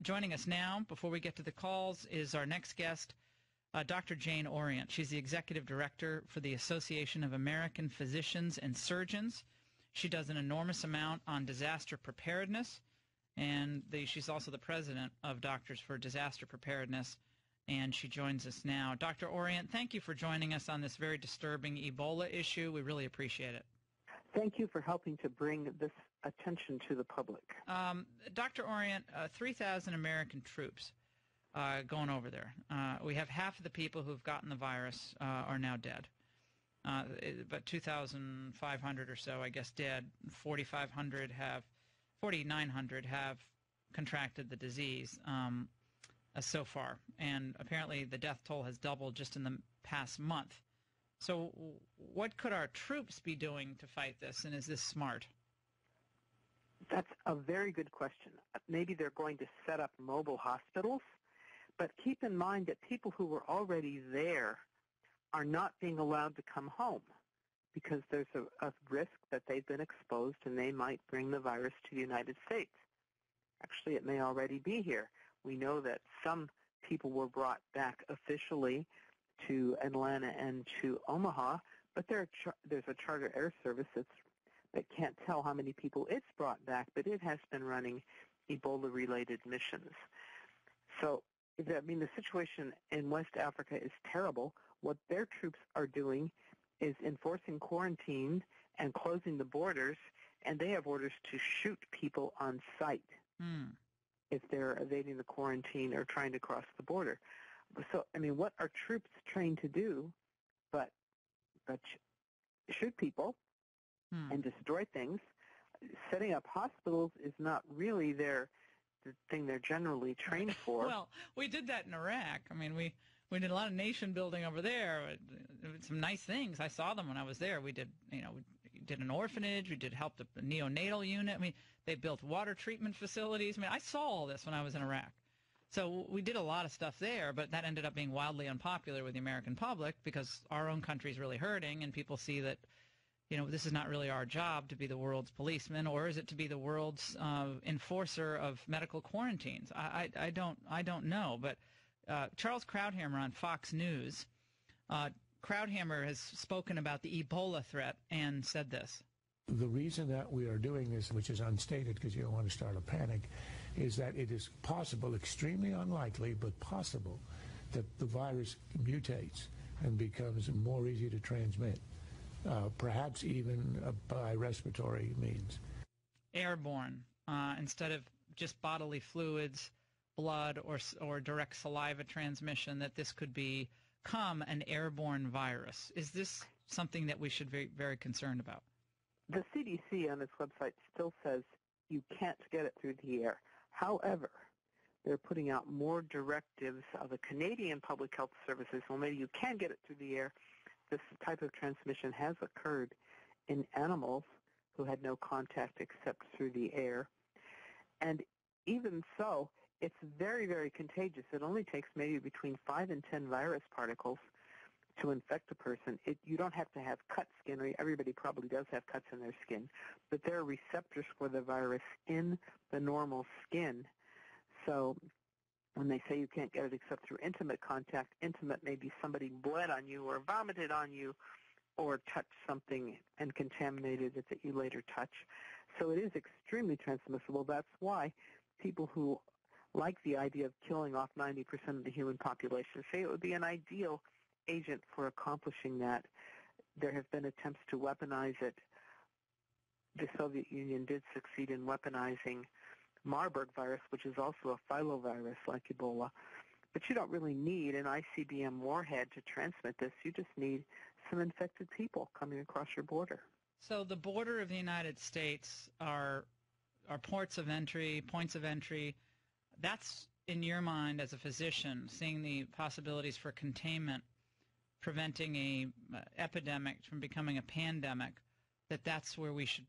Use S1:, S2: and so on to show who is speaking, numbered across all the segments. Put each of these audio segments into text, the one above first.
S1: Joining us now, before we get to the calls, is our next guest, Dr. Jane Orient. She's the Executive Director for the Association of American Physicians and Surgeons. She does an enormous amount on disaster preparedness, and she's also the president of Doctors for Disaster Preparedness, and she joins us now. Dr. Orient, thank you for joining us on this very disturbing Ebola issue. We really appreciate it.
S2: Thank you for helping to bring this attention to the public.
S1: Dr. Orient, 3,000 American troops going over there. We have half of the people who've gotten the virus are now dead. But 2,500 or so, I guess, dead. 4,900 have contracted the disease so far. And apparently the death toll has doubled just in the past month. So what could our troops be doing to fight this, and is this smart?
S2: That's a very good question. Maybe they're going to set up mobile hospitals, but keep in mind that people who were already there are not being allowed to come home because there's a risk that they've been exposed and they might bring the virus to the United States. Actually, it may already be here. We know that some people were brought back officially to Atlanta and to Omaha, but there's a charter air service that can't tell how many people it's brought back, but it has been running Ebola-related missions. So, the situation in West Africa is terrible. What their troops are doing is enforcing quarantine and closing the borders, and they have orders to shoot people on sight if they're evading the quarantine or trying to cross the border. So, what are troops trained to do but shoot people and destroy things? Setting up hospitals is not really the thing they're generally trained for.
S1: Well, we did that in Iraq. We did a lot of nation building over there. Some nice things. I saw them when I was there. We did, we did an orphanage. We did help the neonatal unit. They built water treatment facilities. I saw all this when I was in Iraq. So we did a lot of stuff there, but that ended up being wildly unpopular with the American public because our own country is really hurting, and people see that, this is not really our job to be the world's policeman, or is it to be the world's enforcer of medical quarantines? I don't know. But Charles Krauthammer on Fox News, Krauthammer has spoken about the Ebola threat and said this.
S3: The reason that we are doing this, which is unstated because you don't want to start a panic, is that it is possible, extremely unlikely, but possible, that the virus mutates and becomes more easy to transmit, perhaps even by respiratory means.
S1: Airborne, instead of just bodily fluids, blood, or direct saliva transmission, that this could become an airborne virus. Is this something that we should be very concerned about?
S2: The CDC on its website still says you can't get it through the air. However, they're putting out more directives of the Canadian Public Health Services. Well, maybe you can get it through the air. This type of transmission has occurred in animals who had no contact except through the air. And even so, it's very, very contagious. It only takes maybe between 5 and 10 virus particles to infect a person. You don't have to have cut skin, or everybody probably does have cuts in their skin, but there are receptors for the virus in the normal skin. So when they say you can't get it except through intimate contact, intimate may be somebody bled on you or vomited on you or touched something and contaminated it that you later touch. So it is extremely transmissible. That's why people who like the idea of killing off 90% of the human population say it would be an ideal agent for accomplishing that. There have been attempts to weaponize it. The Soviet Union did succeed in weaponizing Marburg virus, which is also a filovirus like Ebola. But you don't really need an ICBM warhead to transmit this. You just need some infected people coming across your border.
S1: So the border of the United States are points of entry. That's, in your mind as a physician, seeing the possibilities for containment, preventing a epidemic from becoming a pandemic, that's where we should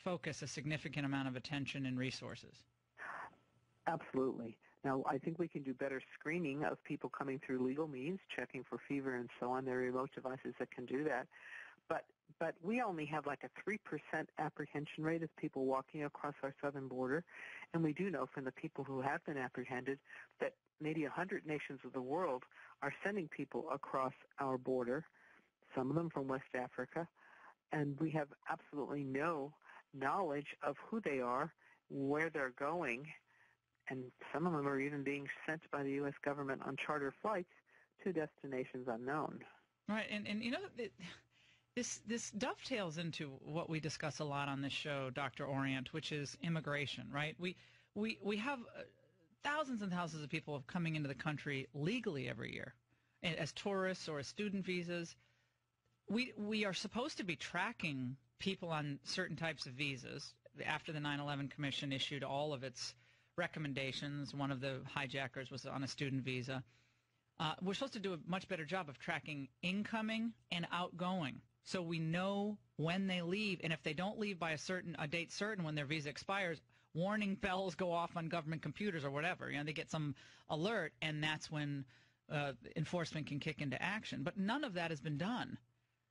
S1: focus a significant amount of attention and resources.
S2: Absolutely. Now, I think we can do better screening of people coming through legal means, checking for fever and so on. There are remote devices that can do that. But but we only have like a 3% apprehension rate of people walking across our southern border. And we do know from the people who have been apprehended that maybe 100 nations of the world are sending people across our border, some of them from West Africa, and we have absolutely no knowledge of who they are, where they're going, and some of them are even being sent by the U.S. government on charter flights to destinations unknown.
S1: Right, and you know, this dovetails into what we discuss a lot on this show, Dr. Orient, which is immigration, right? We have thousands and thousands of people coming into the country legally every year as tourists or as student visas. We are supposed to be tracking people on certain types of visas. After the 9/11 Commission issued all of its recommendations, one of the hijackers was on a student visa. We're supposed to do a much better job of tracking incoming and outgoing, so we know when they leave, and if they don't leave by a date certain when their visa expires, warning bells go off on government computers or whatever. You know, they get some alert, and that's when enforcement can kick into action. But none of that has been done.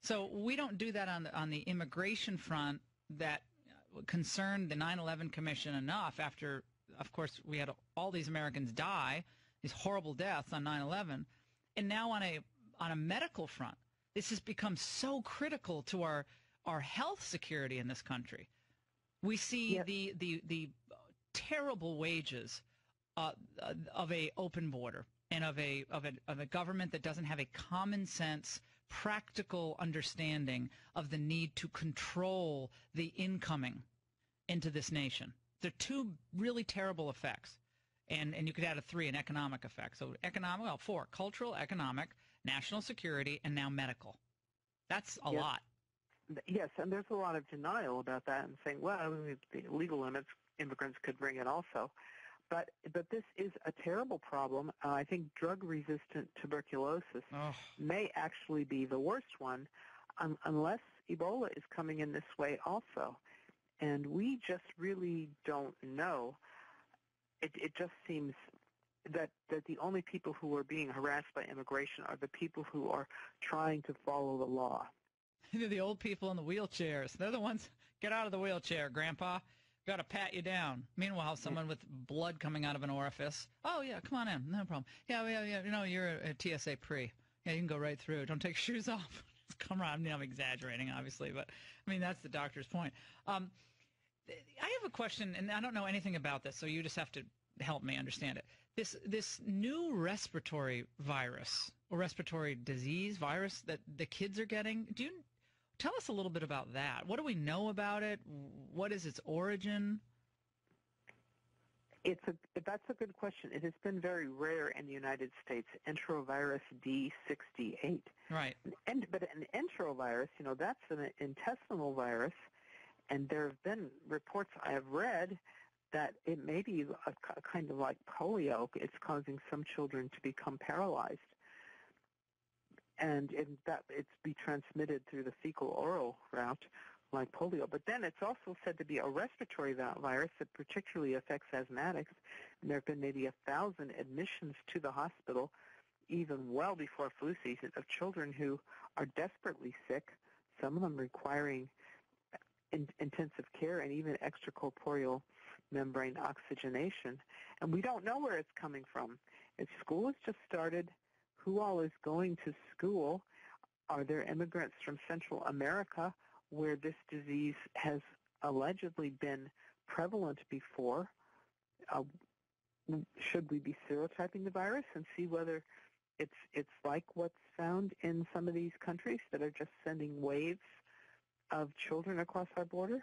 S1: So we don't do that on the immigration front that concerned the 9/11 Commission enough. After, of course, we had all these Americans die, these horrible deaths on 9/11, and now on a medical front, this has become so critical to our health security in this country. We see
S2: Yes.
S1: the terrible wages of a open border and of a government that doesn't have a common sense, practical understanding of the need to control the incoming into this nation. There are two really terrible effects, and you could add a 3, an economic effect. So economic, well, 4, cultural, economic, national security, and now medical. That's a lot.
S2: Yes, and there's a lot of denial about that and saying, well, the illegal immigrants could bring it also. But this is a terrible problem. I think drug-resistant tuberculosis may actually be the worst one unless Ebola is coming in this way also. And we just really don't know. It just seems that the only people who are being harassed by immigration are the people who are trying to follow the law.
S1: They're the old people in the wheelchairs. They're the ones, get out of the wheelchair, Grandpa. Got to pat you down. Meanwhile, someone with blood coming out of an orifice. Oh, yeah, come on in. No problem. Yeah. You know, you're a TSA pre. Yeah, you can go right through. Don't take your shoes off. Come on. I mean, I'm exaggerating, obviously, but, I mean, that's the doctor's point. I have a question, and I don't know anything about this, so you just have to help me understand it. This new respiratory virus or respiratory disease virus that the kids are getting, tell us a little bit about that. What do we know about it? What is its origin?
S2: That's a good question. It has been very rare in the United States, enterovirus D68.
S1: Right.
S2: But an enterovirus, you know, that's an intestinal virus, and there have been reports I have read that it may be a kind of like polio. It's causing some children to become paralyzed. And that it's be transmitted through the fecal-oral route like polio. But then it's also said to be a respiratory virus that particularly affects asthmatics. And there have been maybe 1,000 admissions to the hospital, even well before flu season, of children who are desperately sick, some of them requiring intensive care and even extracorporeal membrane oxygenation. And we don't know where it's coming from. If school has just started, who all is going to school? Are there immigrants from Central America where this disease has allegedly been prevalent before? Should we be serotyping the virus and see whether it's like what's found in some of these countries that are just sending waves of children across our border,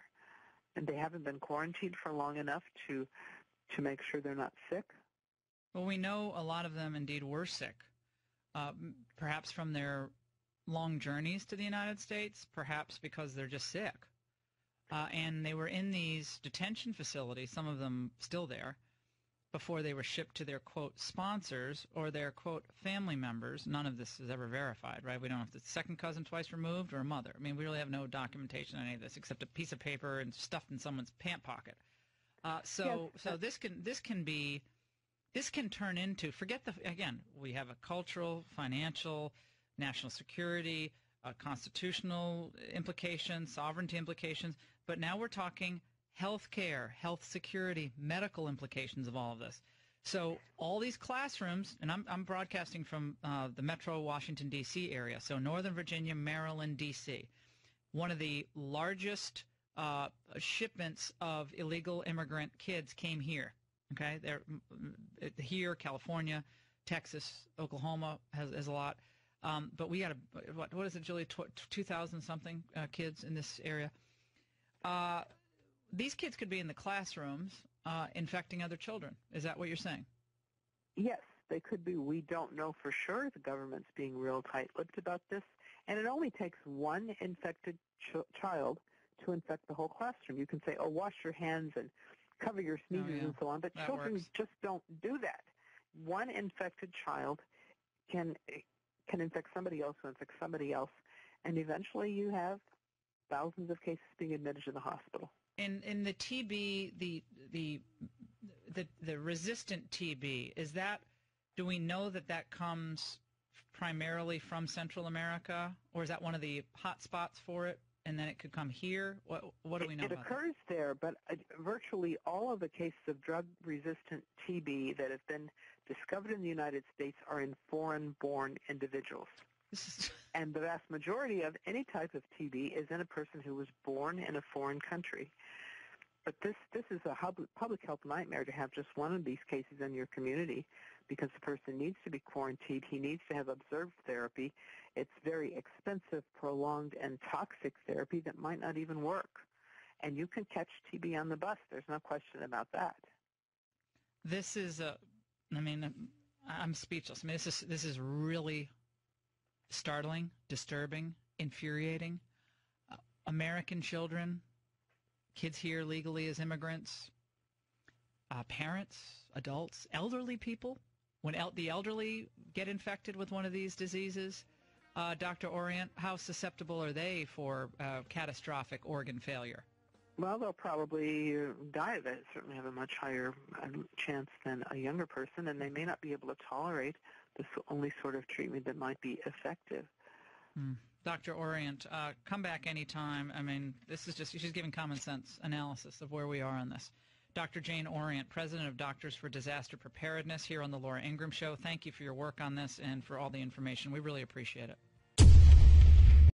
S2: and they haven't been quarantined for long enough to make sure they're not sick?
S1: Well, we know a lot of them indeed were sick. Perhaps from their long journeys to the United States, perhaps because they're just sick. And they were in these detention facilities, some of them still there, before they were shipped to their, quote, sponsors or their, quote, family members. None of this is ever verified, right? We don't know if it's a second cousin twice removed or a mother. I mean, we really have no documentation on any of this except a piece of paper and stuffed in someone's pant pocket. So this can turn into, again, we have a cultural, financial, national security, constitutional implications, sovereignty implications, but now we're talking health care, health security, medical implications of all of this. So all these classrooms, and I'm broadcasting from the metro Washington, D.C. area, so Northern Virginia, Maryland, D.C., one of the largest shipments of illegal immigrant kids came here. Okay, they're here, California, Texas, Oklahoma has a lot. But we got what is it, Julie? 2,000 something kids in this area. These kids could be in the classrooms infecting other children. Is that what you're saying?
S2: Yes, they could be. We don't know for sure. The government's being real tight-lipped about this. And it only takes one infected child to infect the whole classroom. You can say, oh, wash your hands and cover your sneezes and so on, but
S1: that
S2: children
S1: works.
S2: just don't do that. One infected child can infect somebody else who infects somebody else, and eventually you have thousands of cases being admitted to the hospital.
S1: In the TB, the resistant TB, is that, do we know that comes primarily from Central America, or is that one of the hot spots for it, and then it could come here? What do we know about that?
S2: It occurs there, but virtually all of the cases of drug-resistant TB that have been discovered in the United States are in foreign-born individuals. And the vast majority of any type of TB is in a person who was born in a foreign country. But this is a public health nightmare to have just one of these cases in your community, because the person needs to be quarantined. He needs to have observed therapy. It's very expensive, prolonged, and toxic therapy that might not even work. And you can catch TB on the bus. There's no question about that.
S1: This is I'm speechless. I mean, this is really startling, disturbing, infuriating. American children, kids here legally as immigrants, parents, adults, elderly people. When the elderly get infected with one of these diseases, Dr. Orient, how susceptible are they for catastrophic organ failure?
S2: Well, they'll probably die of it. Certainly have a much higher chance than a younger person, and they may not be able to tolerate the only sort of treatment that might be effective.
S1: Dr. Orient, come back anytime. I mean, this is she's giving common sense analysis of where we are on this. Dr. Jane Orient, President of Doctors for Disaster Preparedness here on the Laura Ingraham Show. Thank you for your work on this and for all the information. We really appreciate it.